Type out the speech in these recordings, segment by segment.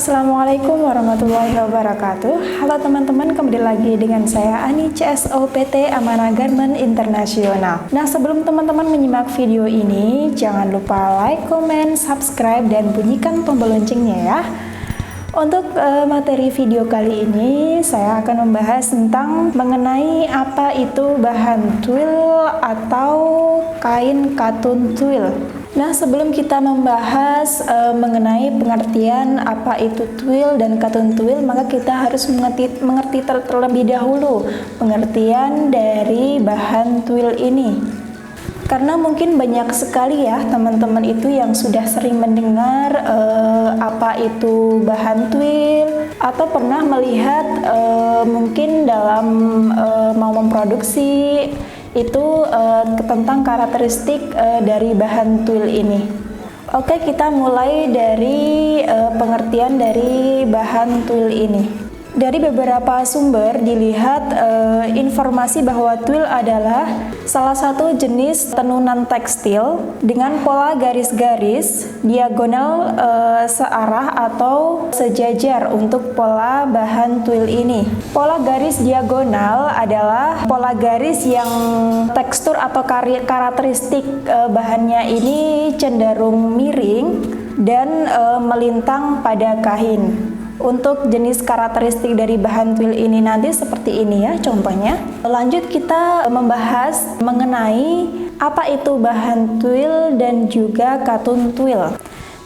Assalamualaikum warahmatullahi wabarakatuh. Halo teman-teman, kembali lagi dengan saya Ani CSO PT Amanah Garment Internasional. Nah, sebelum teman-teman menyimak video ini, jangan lupa like, comment, subscribe, dan bunyikan tombol loncengnya ya. Untuk materi video kali ini, saya akan membahas tentang mengenai apa itu bahan twill atau kain katun twill. Nah, sebelum kita membahas mengenai pengertian apa itu twill dan katun twill, maka kita harus mengerti terlebih dahulu pengertian dari bahan twill ini. Karena mungkin banyak sekali ya teman-teman itu yang sudah sering mendengar apa itu bahan twill atau pernah melihat mungkin dalam mau memproduksi itu tentang karakteristik dari bahan twill ini. Oke, kita mulai dari pengertian dari bahan twill ini. Dari beberapa sumber dilihat informasi bahwa twill adalah salah satu jenis tenunan tekstil dengan pola garis-garis diagonal searah atau sejajar untuk pola bahan twill ini. Pola garis diagonal adalah pola garis yang tekstur atau karakteristik bahannya ini cenderung miring dan melintang pada kain. Untuk jenis karakteristik dari bahan twill ini nanti seperti ini ya contohnya. Lanjut kita membahas mengenai apa itu bahan twill dan juga katun twill.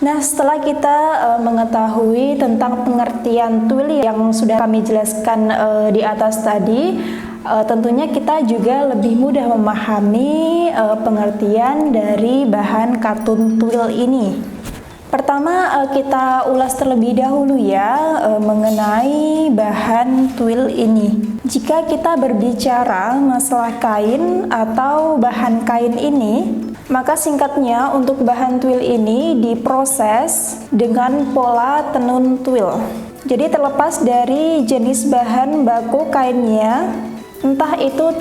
Nah, setelah kita mengetahui tentang pengertian twill yang sudah kami jelaskan di atas tadi, tentunya kita juga lebih mudah memahami pengertian dari bahan katun twill ini. Pertama, kita ulas terlebih dahulu ya mengenai bahan twill ini. Jika kita berbicara masalah kain atau bahan kain ini, maka singkatnya untuk bahan twill ini diproses dengan pola tenun twill. Jadi terlepas dari jenis bahan baku kainnya, entah itu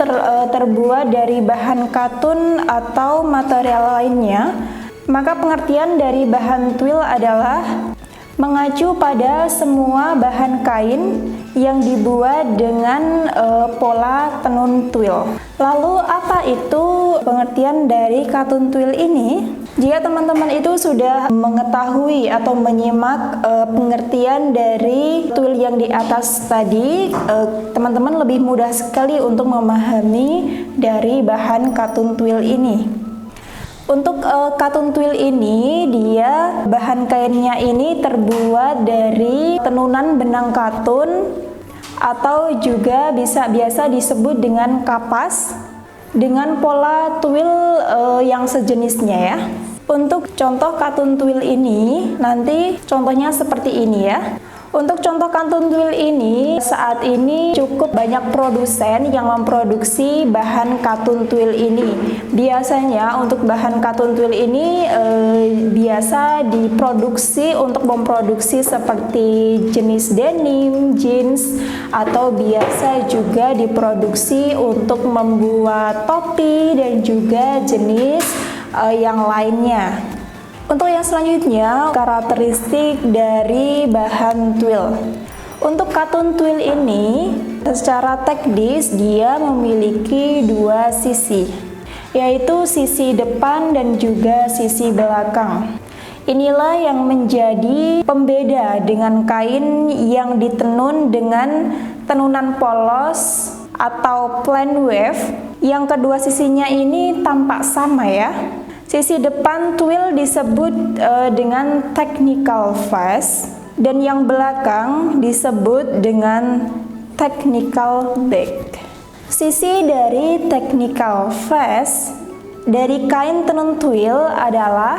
terbuat dari bahan katun atau material lainnya, maka pengertian dari bahan twill adalah mengacu pada semua bahan kain yang dibuat dengan pola tenun twill. Lalu apa itu pengertian dari katun twill ini? Jika teman-teman itu sudah mengetahui atau menyimak pengertian dari twill yang di atas tadi, teman-teman lebih mudah sekali untuk memahami dari bahan katun twill ini. Untuk katun twill ini, dia bahan kainnya ini terbuat dari tenunan benang katun atau juga biasa disebut dengan kapas dengan pola twill yang sejenisnya ya. Untuk contoh katun twill ini, nanti contohnya seperti ini ya. Untuk contoh katun twill ini, saat ini cukup banyak produsen yang memproduksi bahan katun twill ini. Biasanya untuk bahan katun twill ini biasa diproduksi untuk memproduksi seperti jenis denim, jeans, atau biasa juga diproduksi untuk membuat topi dan juga jenis yang lainnya. Untuk yang selanjutnya, karakteristik dari bahan twill. Untuk katun twill ini, secara teknis dia memiliki dua sisi, yaitu sisi depan dan juga sisi belakang. Inilah yang menjadi pembeda dengan kain yang ditenun dengan tenunan polos atau plain wave, yang kedua sisinya ini tampak sama ya. Sisi depan twill disebut dengan technical face dan yang belakang disebut dengan technical back. Sisi dari technical face dari kain tenun twill adalah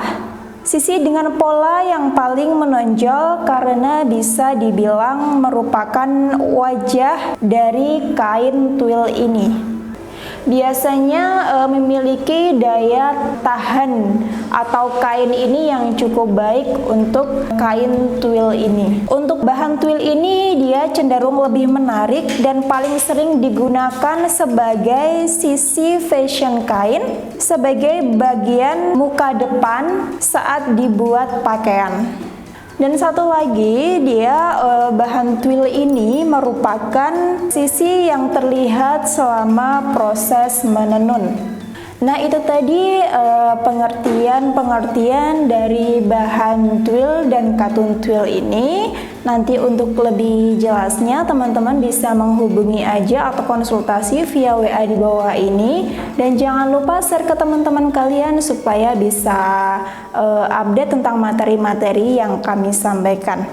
sisi dengan pola yang paling menonjol karena bisa dibilang merupakan wajah dari kain twill ini. Biasanya memiliki daya tahan atau kain ini yang cukup baik untuk kain twill ini. Untuk bahan twill ini dia cenderung lebih menarik dan paling sering digunakan sebagai sisi fashion kain, sebagai bagian muka depan saat dibuat pakaian. Dan satu lagi, dia bahan twill ini merupakan sisi yang terlihat selama proses menenun. Nah, itu tadi pengertian dari bahan twill dan katun twill ini. Nanti untuk lebih jelasnya teman-teman bisa menghubungi aja atau konsultasi via WA di bawah ini. Dan jangan lupa share ke teman-teman kalian supaya bisa update tentang materi-materi yang kami sampaikan.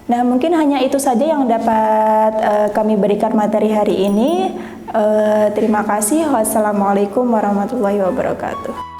Nah, mungkin hanya itu saja yang dapat kami berikan materi hari ini. Terima kasih. Wassalamualaikum warahmatullahi wabarakatuh.